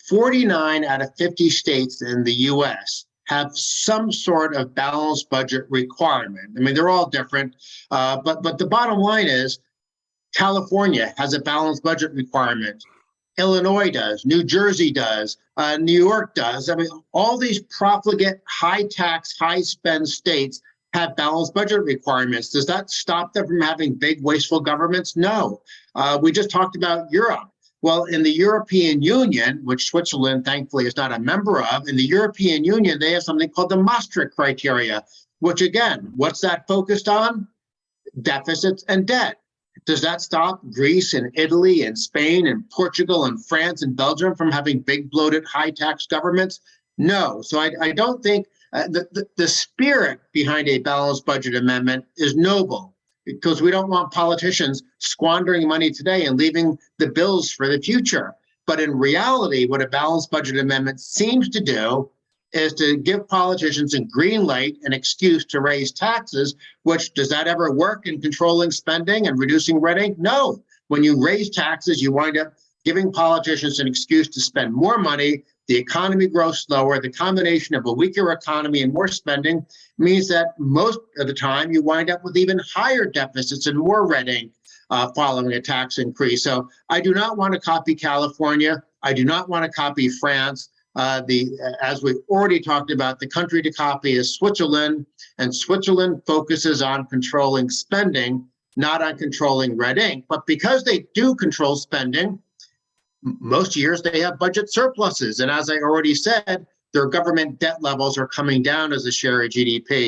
49 out of 50 states in the US have some sort of balanced budget requirement. I mean, they're all different, but the bottom line is California has a balanced budget requirement. Illinois does, New Jersey does, New York does. I mean, all these profligate, high tax, high spend states have balanced budget requirements. Does that stop them from having big, wasteful governments? No. We just talked about Europe. Well, in the European Union, which Switzerland thankfully is not a member of, in the European Union, they have something called the Maastricht criteria, which again, what's that focused on? Deficits and debt. Does that stop Greece and Italy and Spain and Portugal and France and Belgium from having big, bloated, high tax governments? No. So I don't think the spirit behind a balanced budget amendment is noble, because we don't want politicians squandering money today and leaving the bills for the future. But in reality, what a balanced budget amendment seems to do is to give politicians a green light, an excuse to raise taxes, which does that ever work in controlling spending and reducing red ink? No. When you raise taxes, you wind up giving politicians an excuse to spend more money. The economy grows slower. The combination of a weaker economy and more spending means that most of the time you wind up with even higher deficits and more red ink following a tax increase. So I do not want to copy California. I do not want to copy France. As we already talked about, the country to copy is Switzerland, and Switzerland focuses on controlling spending, not on controlling red ink. But because they do control spending, most years they have budget surpluses. And as I already said, their government debt levels are coming down as a share of GDP.